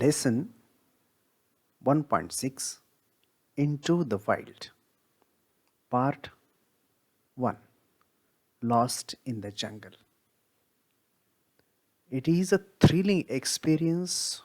Lesson 1.6 Into the Wild, Part 1 Lost in the Jungle. It is a thrilling experience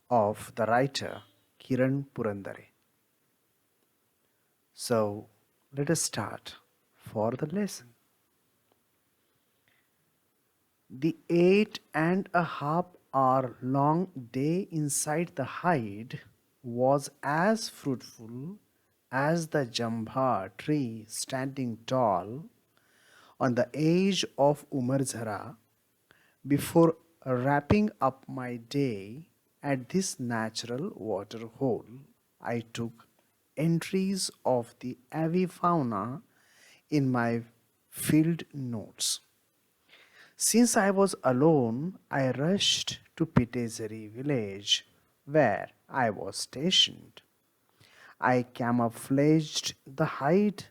of the writer Kiran Purandare. So, let us start for the lesson. The 8.5 hour long day inside the hide was as fruitful as the jamba tree standing tall on the edge of Umarzara. Before wrapping up my day at this natural water hole, I took entries of the avifauna in my field notes. Since I was alone, I rushed to Pitezari village where I was stationed. I camouflaged the hide,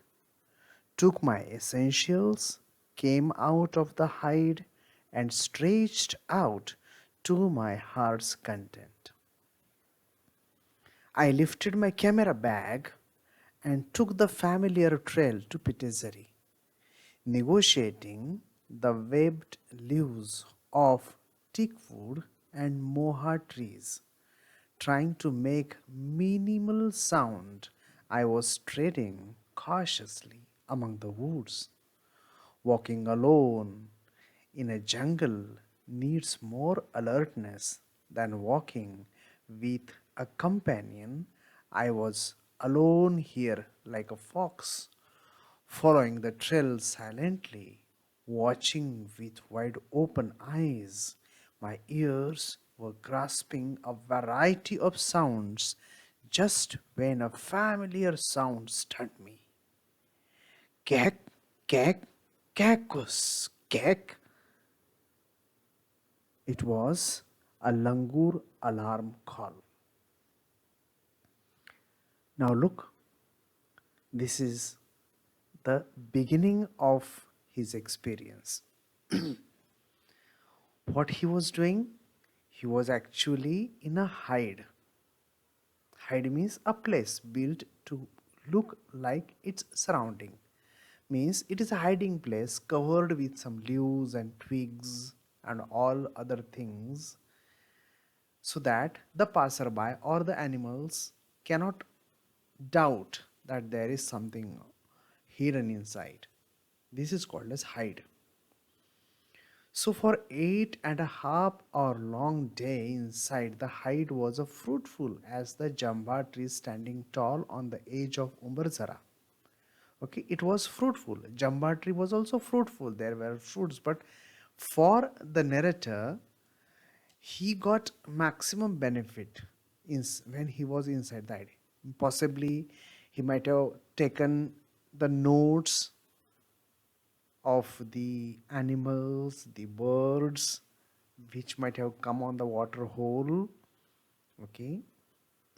took my essentials, came out of the hide, and stretched out to my heart's content. I lifted my camera bag and took the familiar trail to Pitezari, negotiating the webbed leaves of teakwood and moha trees. Trying to make minimal sound, I was treading cautiously among the woods. Walking alone in a jungle needs more alertness than walking with a companion. I was alone here like a fox, following the trail silently, watching with wide open eyes. My ears were grasping a variety of sounds just when a familiar sound stunned me. Kek, kek, kekus, kek. It was a langur alarm call. Now look, this is the beginning of his experience. What he was doing? He was actually in a hide. Hide means a place built to look like its surrounding. Means it is a hiding place covered with some leaves and twigs and all other things so that the passerby or the animals cannot doubt that there is something hidden inside. This is called as hide. So for 8.5 hour long day inside the hide was a fruitful as the jamba tree standing tall on the edge of Umbarzara. Okay, it was fruitful. Jamba tree was also fruitful. There were fruits, but for the narrator, he got maximum benefit when he was inside the hide. Possibly, he might have taken the notes of the animals, the birds, which might have come on the water hole. Okay,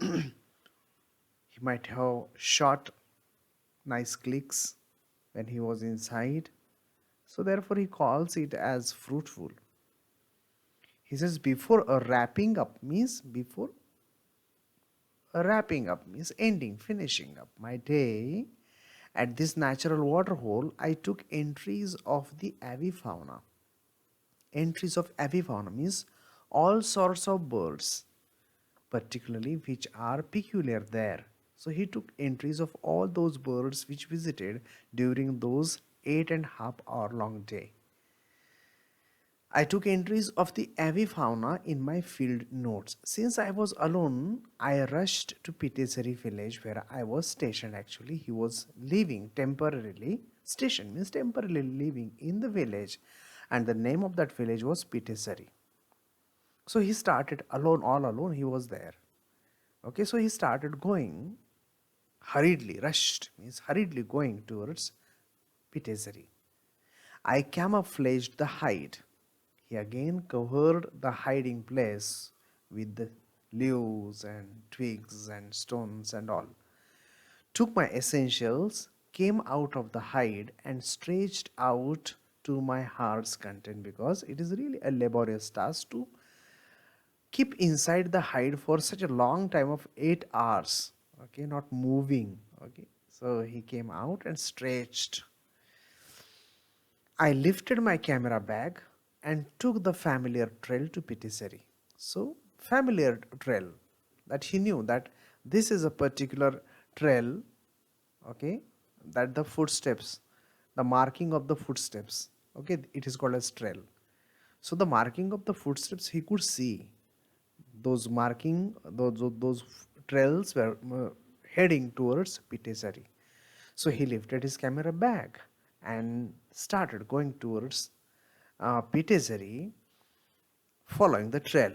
he might have shot nice clicks when he was inside. So therefore, he calls it as fruitful. He says before a wrapping up means before a wrapping up means ending, finishing up my day at this natural water hole, I took entries of the avifauna. Entries of avifauna means all sorts of birds, particularly which are peculiar there. So he took entries of all those birds which visited during those 8.5 hour long day. I took entries of the avifauna in my field notes. Since I was alone, I rushed to Pitesari village where I was stationed. Actually, he was living temporarily. Station means temporarily living in the village, and the name of that village was Pitesari. So he started alone, all alone, he was there. Okay, so he started going hurriedly, rushed means hurriedly going towards Pitesari. I camouflaged the hide. He again covered the hiding place with the leaves and twigs and stones and all. Took my essentials, came out of the hide, and stretched out to my heart's content because it is really a laborious task to keep inside the hide for such a long time of 8 hours, okay, not moving. Okay, so he came out and stretched. I lifted my camera bag and took the familiar trail to Pitisari. So, familiar trail, that he knew that this is a particular trail, okay, that the footsteps, the marking of the footsteps, okay, it is called as trail. So, the marking of the footsteps he could see, those marking, those trails were heading towards Pitisari. So he lifted his camera bag and started going towards Pitesari, following the trail,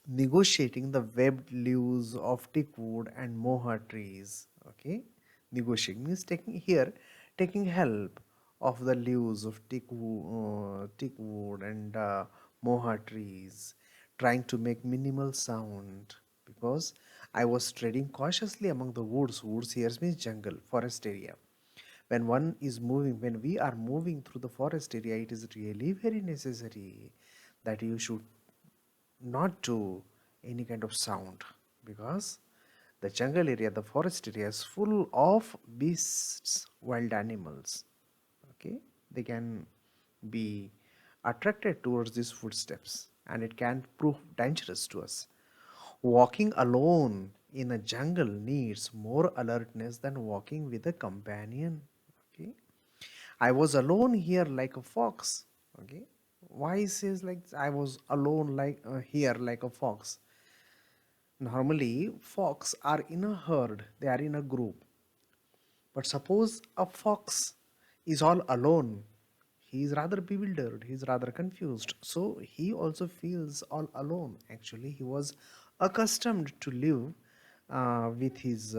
negotiating the webbed leaves of teakwood and moha trees. Okay, negotiating means taking help of the leaves of teakwood and moha trees, trying to make minimal sound because I was treading cautiously among the woods. Woods here means jungle, forest area. When we are moving through the forest area, it is really very necessary that you should not do any kind of sound, because the jungle area, the forest area is full of beasts, wild animals. Okay, they can be attracted towards these footsteps and it can prove dangerous to us. Walking alone in a jungle needs more alertness than walking with a companion. Okay, I was alone here like a fox. Okay, why he says like I was alone like here like a fox? Normally, fox are in a herd, they are in a group. But suppose a fox is all alone, he is rather bewildered, he is rather confused. So he also feels all alone. Actually, he was accustomed to live with his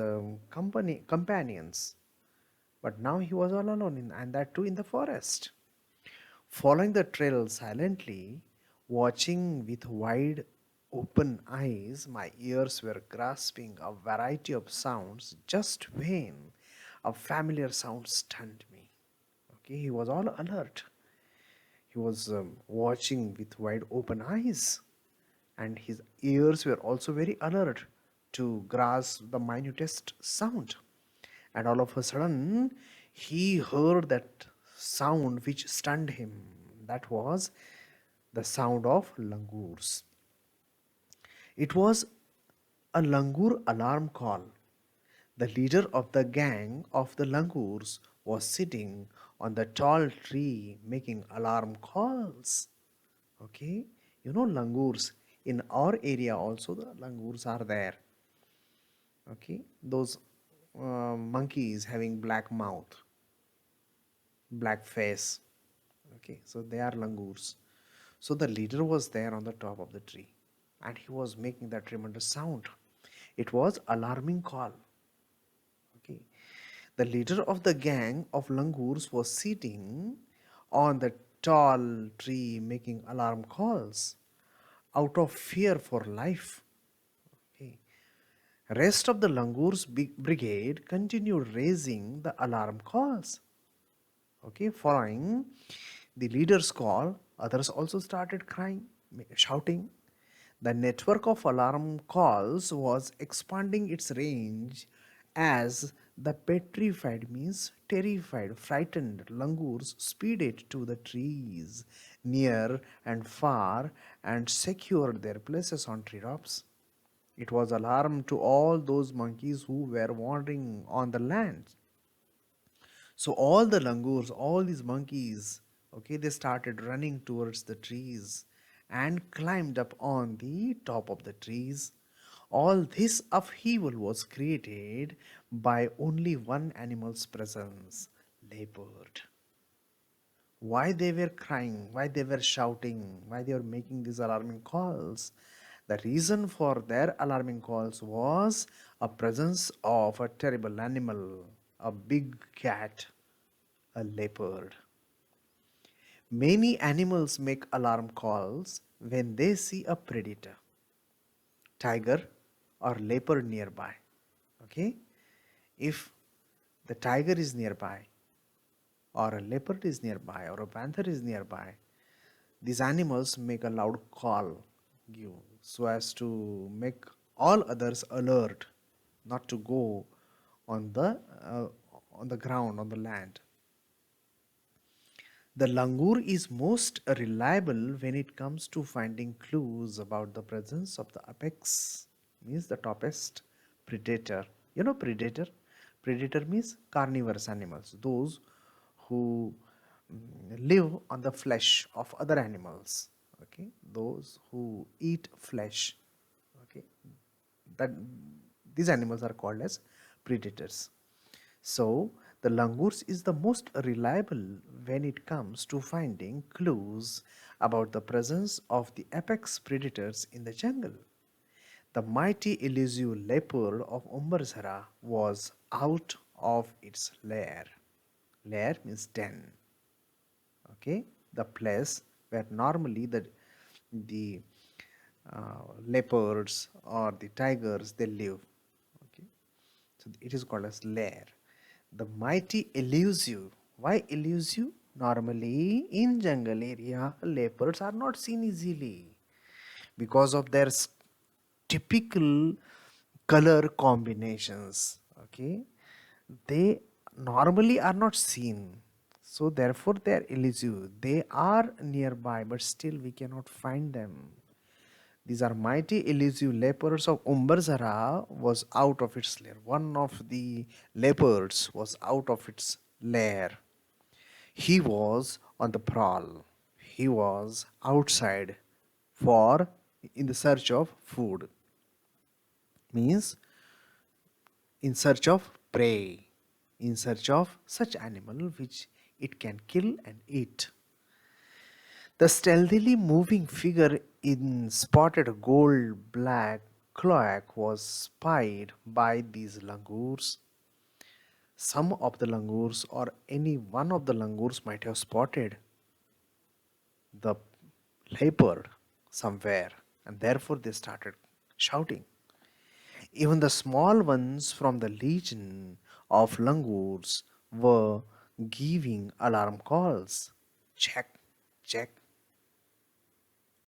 companions. But now he was all alone, and that too in the forest. Following the trail silently, watching with wide open eyes, my ears were grasping a variety of sounds just when a familiar sound stunned me. Okay, he was all alert. He was watching with wide open eyes, and his ears were also very alert to grasp the minutest sound. And all of a sudden, he heard that sound which stunned him. That was the sound of langurs. It was a langur alarm call. The leader of the gang of the langurs was sitting on the tall tree making alarm calls. Okay, you know langurs. In our area also the langurs are there. Okay, those monkeys having black mouth, black face. Okay, so they are langurs. So the leader was there on the top of the tree and he was making that tremendous sound. It was alarming call. Okay, the leader of the gang of langurs was sitting on the tall tree making alarm calls out of fear for life. Okay, rest of the langurs brigade continued raising the alarm calls. Okay, following the leader's call, others also started crying, shouting. The network of alarm calls was expanding its range as the petrified means terrified, frightened langurs speeded to the trees near and far and secured their places on treetops. It was alarm to all those monkeys who were wandering on the land. So all the langurs, all these monkeys, okay, they started running towards the trees and climbed up on the top of the trees. All this upheaval was created by only one animal's presence, leopard. Why they were crying, why they were shouting, why they were making these alarming calls? The reason for their alarming calls was a presence of a terrible animal, a big cat, a leopard. Many animals make alarm calls when they see a predator, tiger or leopard nearby. Okay? If the tiger is nearby, or a leopard is nearby, or a panther is nearby, these animals make a loud call, give so as to make all others alert not to go on the ground, on the land. The langur is most reliable when it comes to finding clues about the presence of the apex, means the topest predator. You know predator? Predator means carnivorous animals, those who live on the flesh of other animals. Okay, those who eat flesh. Okay, that these animals are called as predators. So, the langurs is the most reliable when it comes to finding clues about the presence of the apex predators in the jungle. The mighty elusive leopard of Umbarzara was out of its lair. Lair means den. Okay, the place where normally the leopards or the tigers they live. Okay, so it is called as lair. The mighty elusive. Why elusive? Normally in jungle area leopards are not seen easily because of their typical color combinations. Okay, they normally are not seen, so therefore they are elusive. They are nearby but still we cannot find them. These are mighty elusive leopards of Umbarzara was out of its lair. One of the leopards was out of its lair. He was on the prowl. He was outside for in the search of food. Means in search of prey. In search of such animal which it can kill and eat. The stealthily moving figure in spotted gold black cloak was spied by these langurs. Some of the langurs or any one of the langurs might have spotted the leopard somewhere and therefore they started shouting. Even the small ones from the legion of langurs were giving alarm calls. Check, check,